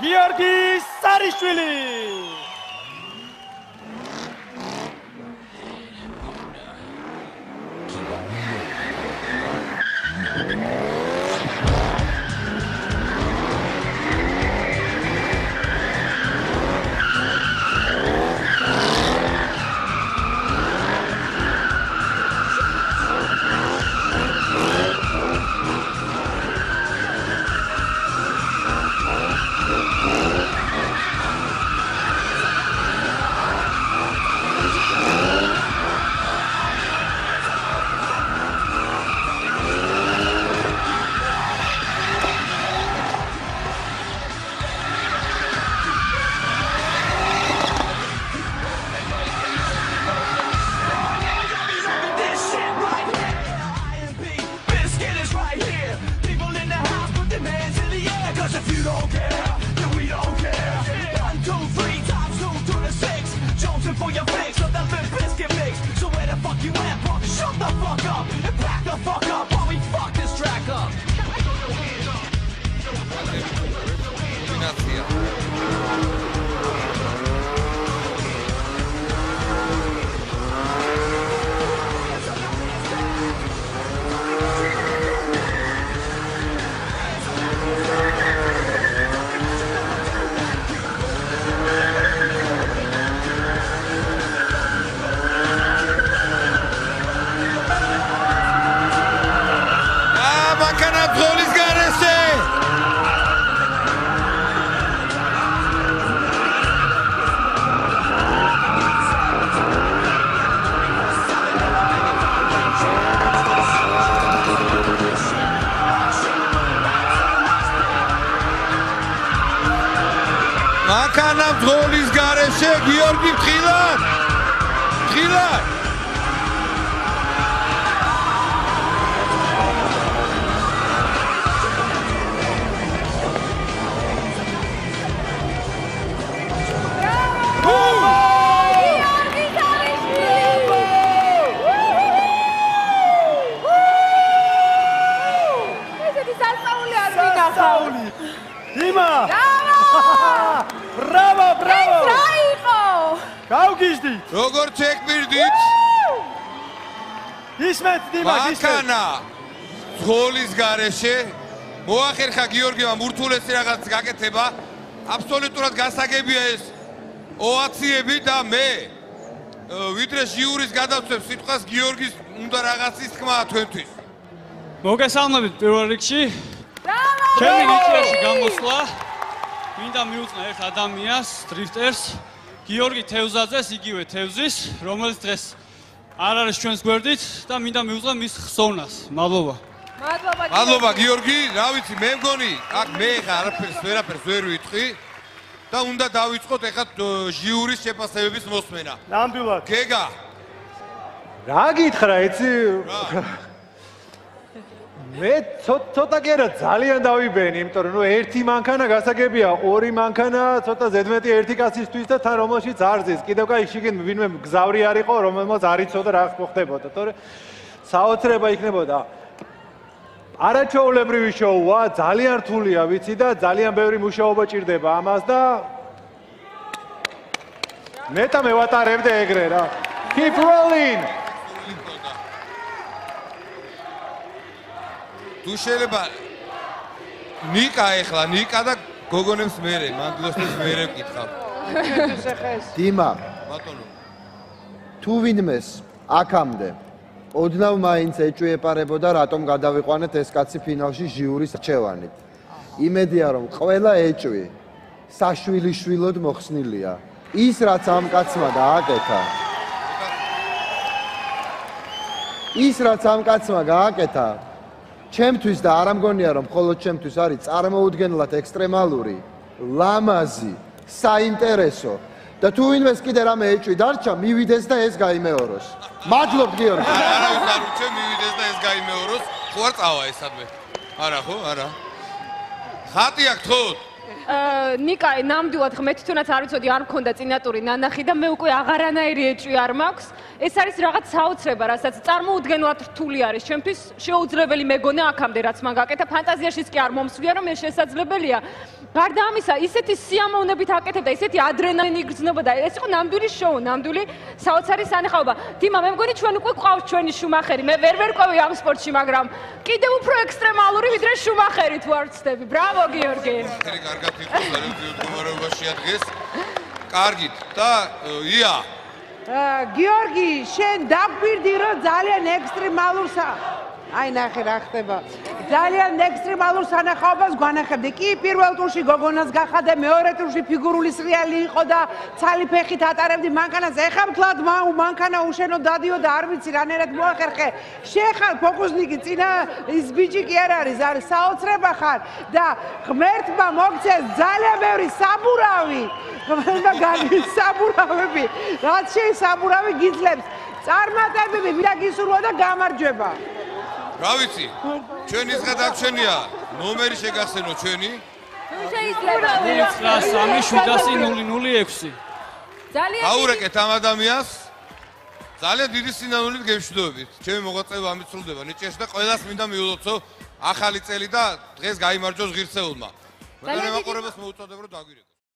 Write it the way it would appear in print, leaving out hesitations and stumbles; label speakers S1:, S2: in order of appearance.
S1: გიორგი სარიშვილი.
S2: გოლის გარეშე გიორგი ფრთხილად როგორ ჩეკბირდით? ისმეთ დიმა, ისმეთ. გოლის გარეშე მოახერხა გიორგიმ ურთულესი რაღაც გაკეთება. აბსოლუტურად გასაგებია ეს ოვაციები და მე ვიდრე ჟიურის გადავწევ სიტყვას გიორგის უნდა რაღაცის თქმა თქვენთვის.
S3: მოგესალმებით პირველ რიგში. ჩემი ნიჭიერში გამოსვლა. მინდა მიუძღვნა ერთ ადამიანს, დრიფტერს. გიორგი თევზაძეს, იგივე თევზის, რომელიც დღეს არ არის ჩვენს გვერდით და მინდა მიუძღვნა მის ხსოვნას. მადლობა.
S2: მადლობა გიორგი, რა ვიცი, მე მგონი, აქ მე ხა ვერაფერს ვერ ვიტყვი და უნდა დავიწყოთ ეხლა ჟიურის შეფასებების მოსმენა.
S1: ნამდვილად.
S2: გეგა.
S4: რა გითხრა, იცი? მე ცოტა კი არა ძალიან დავიბენი, იმიტომ რომ ერთი მანქანა გასაგებია, ორი მანქანა ცოტა ზედმეტი ერთი კაცისთვის და თან რომელშიც არ ზის. კიდევ კაი შიგნ ვინმე გზავრი არ იყო, რომელმაც არ იცოდა რა ხდებოდა, თორე საოცრება იქნებოდა. არაჩვეულებრივი შოუა, ძალიან რთულია, ვიცი და ძალიან ბევრი მუშაობა ჭირდება ამას და მეტა მევატარებდე ეგრე რა. Keep rolling.
S2: თუ შეიძლება ნიკა ეხლა ნიკა და გოგონებს მერე მანდლოსებს მერე ვკითხავ.
S5: დიმა
S2: ბატონო
S5: თუ ვინმეს აქამდე ოდნავ მაინც ეჭვი ეპარებოდა რატომ გადავიყვანეთ ეს კაცი ფინალში ჟიურის რჩევანით. იმედია რომ ყველა ეჭვი საშვილიშვილოდ მოხსნილია. ის რაც ამ კაცმა დააკეთა ჩემთვის და არ ამგონია რომ მხოლოდ ჩემთვის არის წარმოუდგენლად ექსტრემალური, ლამაზი, საინტერესო და თუ ვინმეს კიდე რამე ეჭვი დარჩა, მივიდეს და ეს გაიმეოროს. მადლობ გიორგი.
S2: არავის არ უჩვე მივიდეს და ეს გაიმეოროს. ხო არ წავა ესადმე. არა ხო? არა. ხატი აქვს ხო?
S6: ნიკა ნამდვილად მე თვითონაც არ ვიცოდი არ მქონდა წინატური ნანახი და მე უკვე აღარანაირი ეჭვი არ მაქვს ეს არის რაღაც საოცრება რასაც წარმოუდგენლად რთული არის ჩემთვის შეუძლებელი მეგონა აქამდე რაც მან გაკეთა ფანტაზიაშიც კი არ მომსვლია რომ ეს შესაძლებელია გარდა ამისა ისეთი სიამოვნებით აკეთებდა ისეთი ადრენალინი იგრძნობოდა ეს იყო ნამდვილი შოუ ნამდვილი საოცარი სანახაობა თიმა მე მგონი ჩვენ უკვე გვყავს ჩვენი შუმახერი მე ვერ ვერკვევი ამ სპორტში მაგრამ კიდევ უფრო ექსტრემალური ვიდრე შუმახერი თუ არ ვცდები ბრავო გიორგი
S2: ხერი კარგად იყო სარევიო მდგომარეობაში ადგეს კარგით და ია
S7: გიორგი შენ დაგვირდი რომ ძალიან ექსტრემალურ აი ნახე რა ხდება ძალიან ექსტრემალურ სანახაობას გვანახებდი კი პირველ ტურში გოგონას გახადე მეორე ტურში ფიგურული სრიალი იყო და ცალი ფეხით ატარებდი მანქანას ეხა მთლად მანქანა უშენო დადიოდა არ ვიცი რანერად მოახერხე შეხარ ფოკუსნიკი წინა ის ბიჭი კი არ არის საოცრება ხარ და ღმერთმა მოგცეს ძალიან ბევრი საბურავი ღმერთმა გადის საბურავები რაც შენ საბურავი გიძლებს წარმატებები ვიდა გისურვა და გამარჯვება
S2: რა ვიცი ჩვენი ის გადაგჩენია ნომერი შეგახსენო ჩვენი
S6: შეიძლება
S3: 9-3-706
S6: ძალიან
S2: აურეკეთ ამ ადამიანს ძალიან დიდი სინანულით გემშვიდობებით ჩემი მოღვაწეობა ამიცრულდება ნიჭიერში და ყველას მინდა მიულოცო ახალი წელი და დღეს გაიმარჯვოს ღირსეულმა მე მაყურებელს მოუწოდებ რომ დაგვირეკო